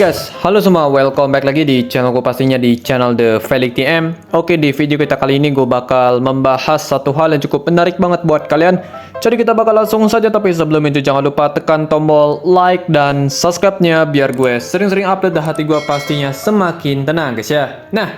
Guys, halo semua, welcome back lagi di channelku, pastinya di channel The Felix TM. Oke, di video kita kali ini gue bakal membahas satu hal yang cukup menarik banget buat kalian. Jadi kita bakal langsung saja, tapi sebelum itu jangan lupa tekan tombol like dan subscribe-nya biar gue sering-sering update dan hati gue pastinya semakin tenang guys ya. Nah,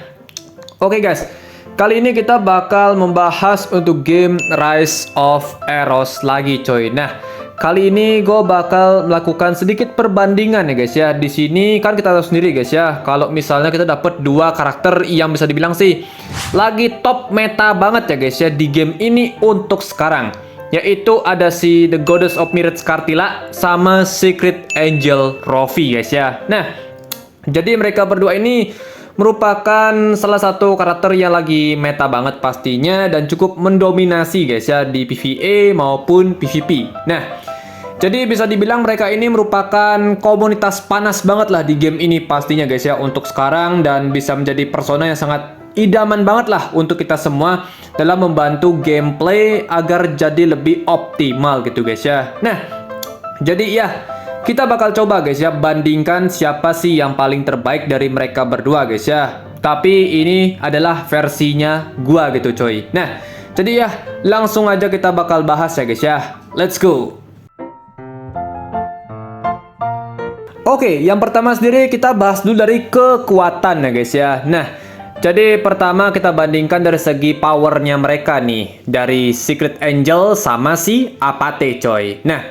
oke guys, kali ini kita bakal membahas untuk game Rise of Eros lagi coy. Nah, kali ini gue bakal melakukan sedikit perbandingan ya guys ya. Di sini kan kita tahu sendiri guys ya, kalau misalnya kita dapat dua karakter yang bisa dibilang sih lagi top meta banget ya guys ya di game ini untuk sekarang, yaitu ada si The Goddess of Mirage Cartilla sama Secret Angel Rofi guys ya. Nah, jadi mereka berdua ini merupakan salah satu karakter yang lagi meta banget pastinya dan cukup mendominasi guys ya di PvE maupun PvP. Nah, jadi bisa dibilang mereka ini merupakan komunitas panas banget lah di game ini pastinya guys ya untuk sekarang, dan bisa menjadi persona yang sangat idaman banget lah untuk kita semua dalam membantu gameplay agar jadi lebih optimal gitu guys ya. Nah, jadi ya kita bakal coba guys ya bandingkan siapa sih yang paling terbaik dari mereka berdua guys ya. Tapi ini adalah versinya gua gitu coy. Nah, jadi ya langsung aja kita bakal bahas ya guys ya. Let's go. Oke, yang pertama sendiri kita bahas dulu dari kekuatan ya guys ya. Nah, jadi pertama kita bandingkan dari segi powernya mereka nih, dari Secret Angel sama si Apathe coy. Nah,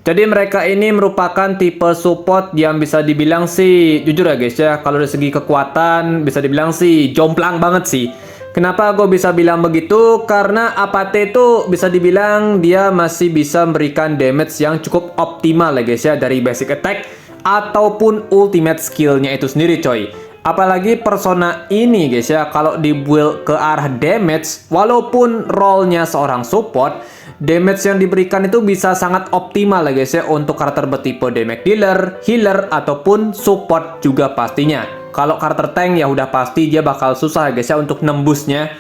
jadi mereka ini merupakan tipe support yang bisa dibilang sih, jujur ya guys ya, kalau dari segi kekuatan bisa dibilang sih jomplang banget sih. Kenapa gue bisa bilang begitu? Karena Apathe itu bisa dibilang dia masih bisa memberikan damage yang cukup optimal ya guys ya, dari basic attack ataupun ultimate skillnya itu sendiri coy. Apalagi persona ini guys ya, kalau dibuild ke arah damage, walaupun role-nya seorang support, damage yang diberikan itu bisa sangat optimal ya guys ya untuk karakter bertipe damage dealer, healer, ataupun support juga pastinya. Kalau karakter tank ya udah pasti dia bakal susah ya guys ya untuk nembusnya.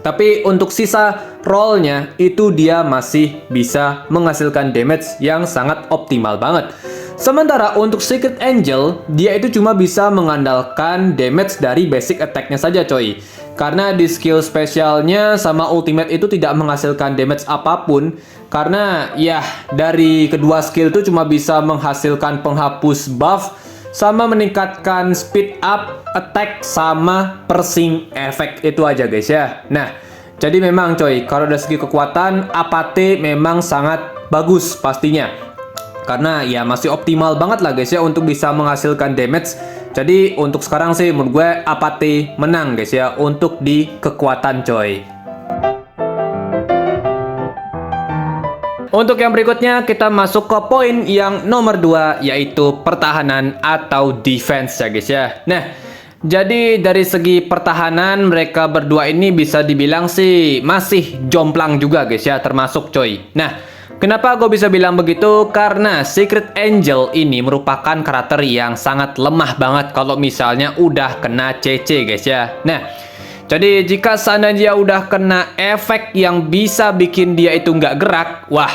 Tapi untuk sisa role-nya itu dia masih bisa menghasilkan damage yang sangat optimal banget. Sementara untuk Secret Angel, dia itu cuma bisa mengandalkan damage dari basic attack-nya saja coy. Karena di skill spesialnya sama ultimate itu tidak menghasilkan damage apapun. Karena ya dari kedua skill itu cuma bisa menghasilkan penghapus buff sama meningkatkan speed up attack sama persing effect, itu aja guys ya. Nah, jadi memang coy, kalau dari segi kekuatan Apathe memang sangat bagus pastinya. Karena ya masih optimal banget lah guys ya untuk bisa menghasilkan damage. Jadi untuk sekarang sih menurut gue Apathe menang guys ya untuk di kekuatan coy. Untuk yang berikutnya kita masuk ke poin yang nomor 2, yaitu pertahanan atau defense ya guys ya. Nah, jadi dari segi pertahanan mereka berdua ini bisa dibilang sih masih jomplang juga guys ya, termasuk coy. Nah, kenapa gue bisa bilang begitu? Karena Secret Angel ini merupakan karakter yang sangat lemah banget kalau misalnya udah kena CC guys ya. Nah, jadi jika seandainya udah kena efek yang bisa bikin dia itu nggak gerak, wah,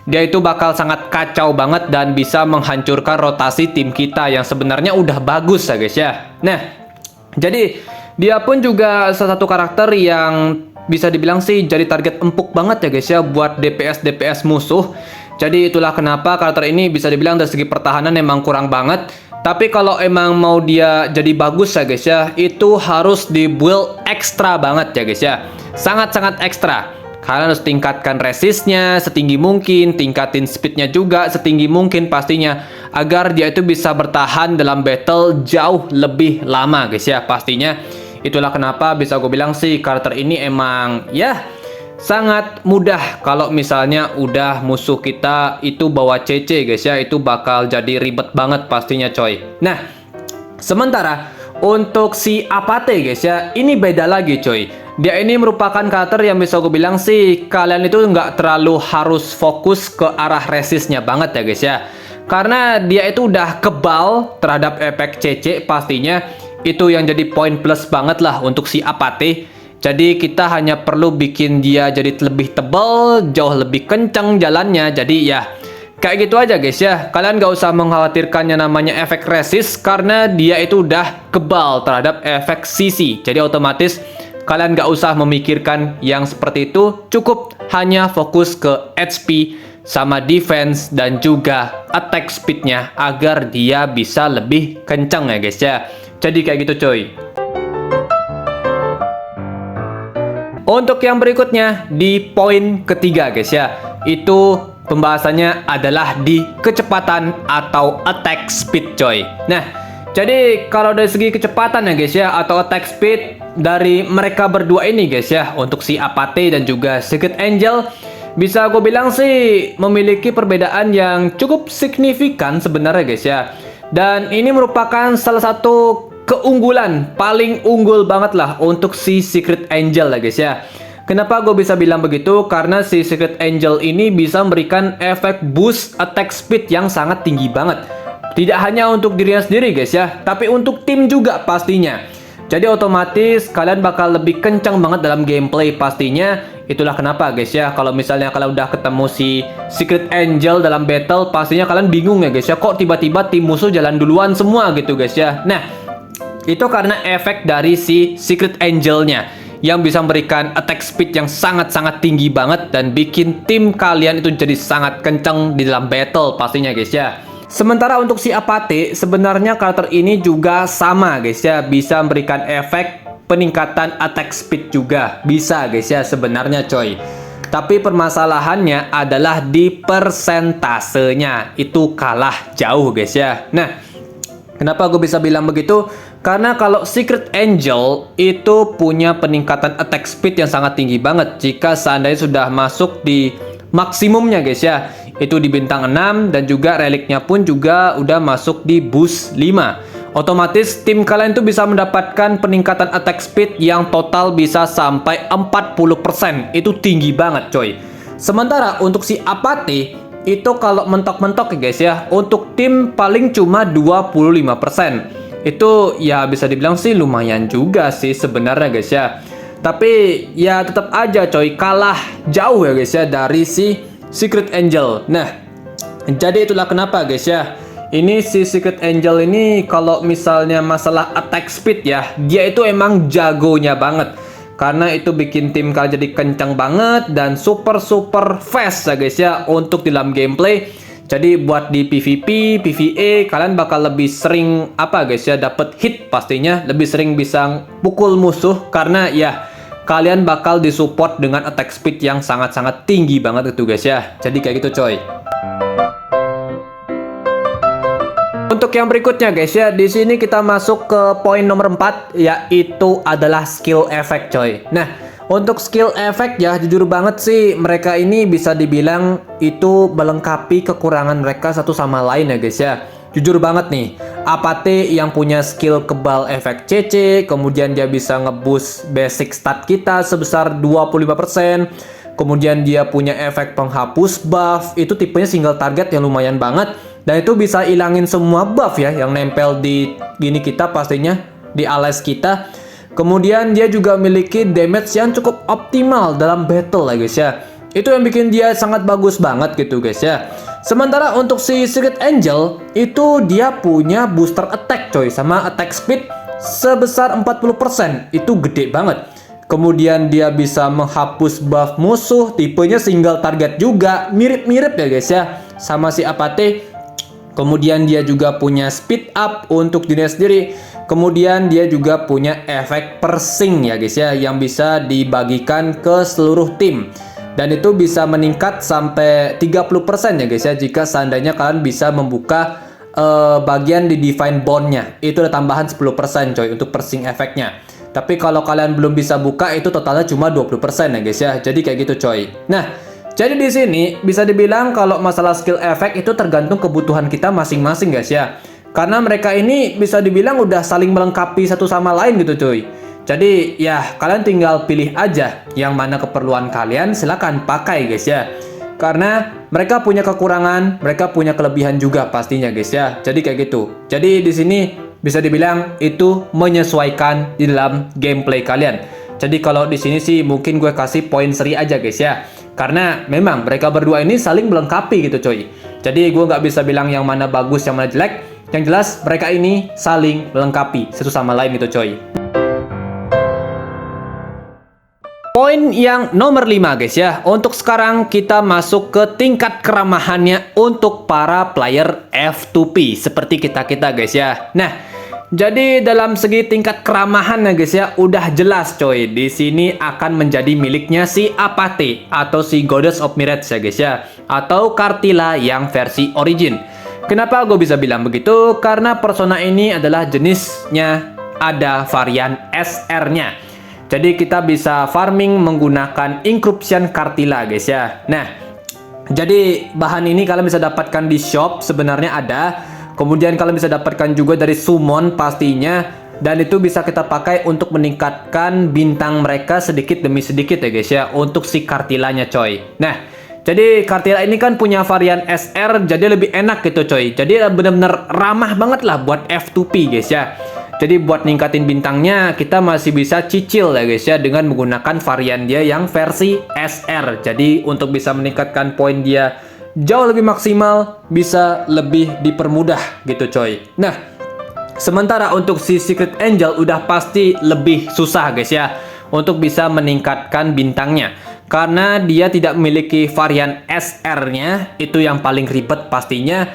dia itu bakal sangat kacau banget dan bisa menghancurkan rotasi tim kita yang sebenarnya udah bagus ya guys ya. Nah, jadi dia pun juga salah satu karakter yang bisa dibilang sih jadi target empuk banget ya guys ya buat DPS musuh. Jadi itulah kenapa karakter ini bisa dibilang dari segi pertahanan emang kurang banget. Tapi kalau emang mau dia jadi bagus ya guys ya, itu harus dibuild ekstra banget ya guys ya. Sangat-sangat ekstra. Kalian harus tingkatkan resistnya setinggi mungkin, tingkatin speednya juga setinggi mungkin pastinya, agar dia itu bisa bertahan dalam battle jauh lebih lama guys ya pastinya. Itulah kenapa bisa gue bilang sih karakter ini emang ya sangat mudah kalau misalnya udah musuh kita itu bawa CC guys ya, itu bakal jadi ribet banget pastinya coy. Nah, sementara untuk si Apathe guys ya, ini beda lagi coy. Dia ini merupakan karakter yang bisa gue bilang sih kalian itu nggak terlalu harus fokus ke arah resistnya banget ya guys ya. Karena dia itu udah kebal terhadap efek CC pastinya. Itu yang jadi poin plus banget lah untuk si Apathe. Jadi kita hanya perlu bikin dia jadi lebih tebal, jauh lebih kencang jalannya. Jadi ya kayak gitu aja guys ya. Kalian gak usah mengkhawatirkan yang namanya efek resist karena dia itu udah kebal terhadap efek CC. Jadi otomatis kalian gak usah memikirkan yang seperti itu. Cukup hanya fokus ke HP sama defense dan juga attack speednya agar dia bisa lebih kencang ya guys ya. Jadi kayak gitu coy. Untuk yang berikutnya di poin ketiga guys ya, itu pembahasannya adalah di kecepatan atau attack speed coy. Nah, jadi kalau dari segi kecepatan ya guys ya, atau attack speed dari mereka berdua ini guys ya, untuk si Apathy dan juga Secret Angel, bisa gue bilang sih memiliki perbedaan yang cukup signifikan sebenarnya guys ya. Dan ini merupakan salah satu keunggulan, paling unggul banget lah untuk si Secret Angel lah guys ya. Kenapa gue bisa bilang begitu? Karena si Secret Angel ini bisa memberikan efek boost attack speed yang sangat tinggi banget. Tidak hanya untuk dirinya sendiri guys ya, tapi untuk tim juga pastinya. Jadi otomatis kalian bakal lebih kencang banget dalam gameplay pastinya. Itulah kenapa guys ya, kalau misalnya kalian udah ketemu si Secret Angel dalam battle, pastinya kalian bingung ya guys ya, kok tiba-tiba tim musuh jalan duluan semua gitu guys ya. Nah, itu karena efek dari si Secret Angelnya yang bisa memberikan attack speed yang sangat-sangat tinggi banget dan bikin tim kalian itu jadi sangat kencang di dalam battle pastinya guys ya. Sementara untuk si Apathy, sebenarnya karakter ini juga sama guys ya, bisa memberikan efek peningkatan attack speed juga. Bisa guys ya sebenarnya coy. Tapi permasalahannya adalah di persentasenya. Itu kalah jauh guys ya. Nah, kenapa gue bisa bilang begitu? Karena kalau Secret Angel itu punya peningkatan attack speed yang sangat tinggi banget jika seandainya sudah masuk di maksimumnya guys ya. Itu di bintang 6 dan juga reliknya pun juga udah masuk di boost 5. Otomatis tim kalian tuh bisa mendapatkan peningkatan attack speed yang total bisa sampai 40%. Itu tinggi banget coy. Sementara untuk si Apathy itu kalau mentok-mentok ya guys ya, untuk tim paling cuma 25%. Itu ya bisa dibilang sih lumayan juga sih sebenarnya guys ya. Tapi ya tetap aja coy, kalah jauh ya guys ya dari si Secret Angel. Nah, jadi itulah kenapa guys ya, ini si Secret Angel ini kalau misalnya masalah attack speed ya, dia itu emang jagonya banget. Karena itu bikin tim kalian jadi kencang banget dan super fast ya guys ya untuk dalam gameplay. Jadi buat di PvP, PvE kalian bakal lebih sering apa guys ya, dapat hit pastinya, lebih sering bisa pukul musuh karena ya kalian bakal disupport dengan attack speed yang sangat-sangat tinggi banget itu guys ya. Jadi kayak gitu coy. Untuk yang berikutnya guys ya, di sini kita masuk ke poin nomor 4, yaitu adalah skill effect coy. Nah, untuk skill effect ya jujur banget sih mereka ini bisa dibilang itu melengkapi kekurangan mereka satu sama lain ya guys ya. Jujur banget nih, Apathy yang punya skill kebal efek CC, kemudian dia bisa ngeboost basic stat kita sebesar 25%, kemudian dia punya efek penghapus buff, itu tipenya single target yang lumayan banget, dan itu bisa ilangin semua buff ya yang nempel di gini kita pastinya, di alas kita. Kemudian dia juga memiliki damage yang cukup optimal dalam battle ya guys ya. Itu yang bikin dia sangat bagus banget gitu guys ya. Sementara untuk si Secret Angel itu dia punya booster attack coy sama attack speed sebesar 40%. Itu gede banget. Kemudian dia bisa menghapus buff musuh, tipenya single target juga, mirip-mirip ya guys ya sama si Apathy. Kemudian dia juga punya speed up untuk dirinya sendiri. Kemudian dia juga punya efek persing ya guys ya, yang bisa dibagikan ke seluruh tim. Dan itu bisa meningkat sampai 30% ya guys ya, jika seandainya kalian bisa membuka bagian di Divine Bond-nya. Itu ada tambahan 10% coy untuk persing efeknya. Tapi kalau kalian belum bisa buka, itu totalnya cuma 20% ya guys ya. Jadi kayak gitu coy. Nah, jadi di sini bisa dibilang kalau masalah skill efek itu tergantung kebutuhan kita masing-masing guys ya. Karena mereka ini bisa dibilang udah saling melengkapi satu sama lain gitu cuy. Jadi ya kalian tinggal pilih aja yang mana keperluan kalian, silakan pakai guys ya. Karena mereka punya kekurangan, mereka punya kelebihan juga pastinya guys ya. Jadi kayak gitu. Jadi di sini bisa dibilang itu menyesuaikan di dalam gameplay kalian. Jadi kalau di sini sih mungkin gue kasih poin seri aja guys ya. Karena memang mereka berdua ini saling melengkapi gitu coy. Jadi gue nggak bisa bilang yang mana bagus, yang mana jelek. Yang jelas mereka ini saling melengkapi satu sama lain gitu coy. Poin yang nomor 5 guys ya. Untuk sekarang kita masuk ke tingkat keramahannya untuk para player F2P seperti kita-kita guys ya. Nah, jadi dalam segi tingkat keramahan ya guys ya, udah jelas coy. Di sini akan menjadi miliknya si Apathe atau si Goddess of Mirage ya guys ya, atau Cartilla yang versi origin. Kenapa gue bisa bilang begitu? Karena persona ini adalah jenisnya ada varian SR-nya. Jadi kita bisa farming menggunakan Incruption Cartilla guys ya. Nah, jadi bahan ini kalian bisa dapatkan di shop, sebenarnya ada. Kemudian kalian bisa dapatkan juga dari summon pastinya. Dan itu bisa kita pakai untuk meningkatkan bintang mereka sedikit demi sedikit ya guys ya, untuk si Cartillanya coy. Nah, jadi Cartilla ini kan punya varian SR, jadi lebih enak gitu coy. Jadi benar-benar ramah banget lah buat F2P guys ya. Jadi buat ningkatin bintangnya kita masih bisa cicil ya guys ya, dengan menggunakan varian dia yang versi SR. Jadi untuk bisa meningkatkan poin dia jauh lebih maksimal, bisa lebih dipermudah gitu coy. Nah, sementara untuk si Secret Angel udah pasti lebih susah guys ya untuk bisa meningkatkan bintangnya. Karena dia tidak memiliki varian SR-nya, itu yang paling ribet pastinya.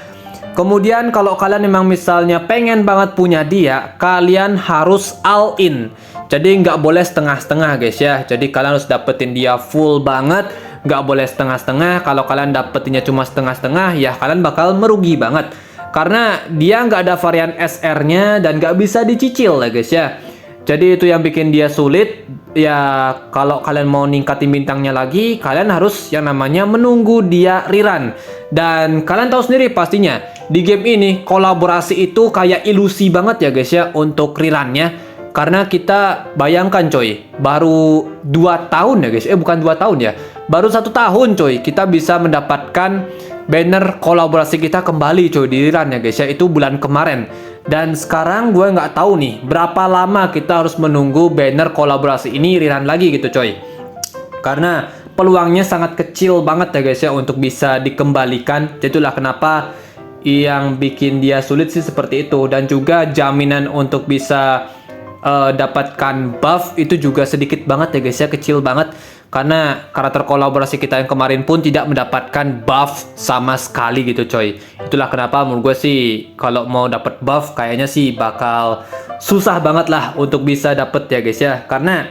Kemudian kalau kalian memang misalnya pengen banget punya dia, kalian harus all in. Jadi nggak boleh setengah-setengah guys ya. Jadi kalian harus dapetin dia full banget, nggak boleh setengah-setengah. Kalau kalian dapetinnya cuma setengah-setengah, ya kalian bakal merugi banget. Karena dia nggak ada varian SR-nya dan nggak bisa dicicil ya guys ya. Jadi itu yang bikin dia sulit. Ya kalau kalian mau ningkatin bintangnya lagi, kalian harus yang namanya menunggu dia rerun. Dan kalian tahu sendiri pastinya, di game ini kolaborasi itu kayak ilusi banget ya guys ya untuk rerunnya. Karena kita bayangkan coy, baru 2 tahun ya guys, bukan 2 tahun ya, baru 1 tahun coy, kita bisa mendapatkan banner kolaborasi kita kembali coy di rerun ya guys ya, itu bulan kemarin. Dan sekarang gue nggak tahu nih berapa lama kita harus menunggu banner kolaborasi ini rerun lagi gitu coy. Karena peluangnya sangat kecil banget ya guys ya untuk bisa dikembalikan. Jadi itulah kenapa yang bikin dia sulit sih seperti itu. Dan juga jaminan untuk bisa dapatkan buff itu juga sedikit banget ya guys ya, kecil banget. Karena karakter kolaborasi kita yang kemarin pun tidak mendapatkan buff sama sekali gitu coy. Itulah kenapa menurut gue sih kalau mau dapat buff kayaknya sih bakal susah banget lah untuk bisa dapet ya guys ya. Karena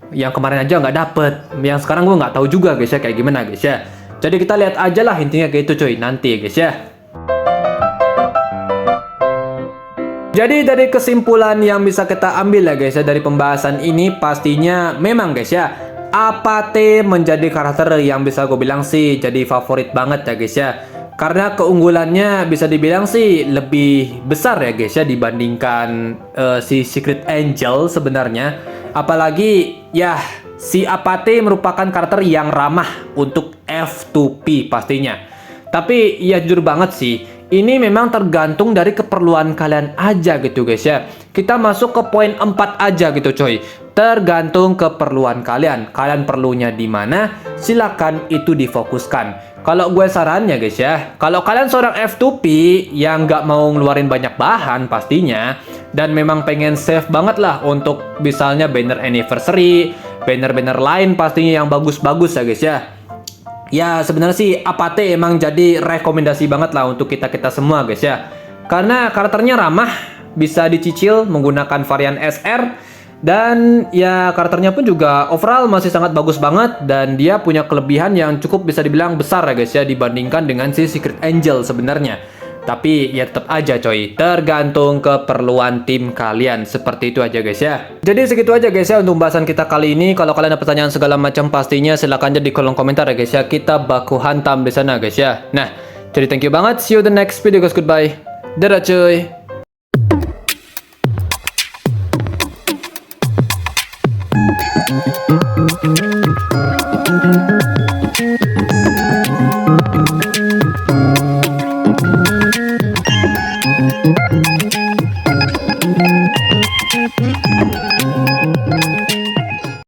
yang kemarin aja nggak dapet, yang sekarang gue nggak tahu juga guys ya kayak gimana guys ya. Jadi kita lihat aja lah intinya kayak itu coy nanti ya guys ya. Jadi dari kesimpulan yang bisa kita ambil ya guys ya dari pembahasan ini, pastinya memang guys ya, Apathe menjadi karakter yang bisa gue bilang sih jadi favorit banget ya guys ya. Karena keunggulannya bisa dibilang sih lebih besar ya guys ya dibandingkan si Secret Angel sebenarnya. Apalagi ya si Apathe merupakan karakter yang ramah untuk F2P pastinya. Tapi ya jujur banget sih, ini memang tergantung dari keperluan kalian aja gitu guys ya. Kita masuk ke poin 4 aja gitu coy. Tergantung keperluan kalian. Kalian perlunya di mana? Silakan itu difokuskan. Kalau gue sarannya guys ya, kalau kalian seorang F2P yang nggak mau ngeluarin banyak bahan pastinya, dan memang pengen save banget lah untuk misalnya banner anniversary, banner-banner lain pastinya yang bagus-bagus ya guys ya. Ya sebenarnya sih Apathe emang jadi rekomendasi banget lah untuk kita-kita semua guys ya. Karena karakternya ramah, bisa dicicil menggunakan varian SR. Dan ya karakternya pun juga overall masih sangat bagus banget. Dan dia punya kelebihan yang cukup bisa dibilang besar ya guys ya, dibandingkan dengan si Secret Angel sebenarnya. Tapi ya tetap aja coy, tergantung keperluan tim kalian. Seperti itu aja guys ya. Jadi segitu aja guys ya untuk pembahasan kita kali ini. Kalau kalian ada pertanyaan segala macam pastinya silahkan aja di kolom komentar ya guys ya. Kita baku hantam di sana guys ya. Nah, jadi thank you banget. See you the next video guys. Goodbye. Dadah cuy. Thank you.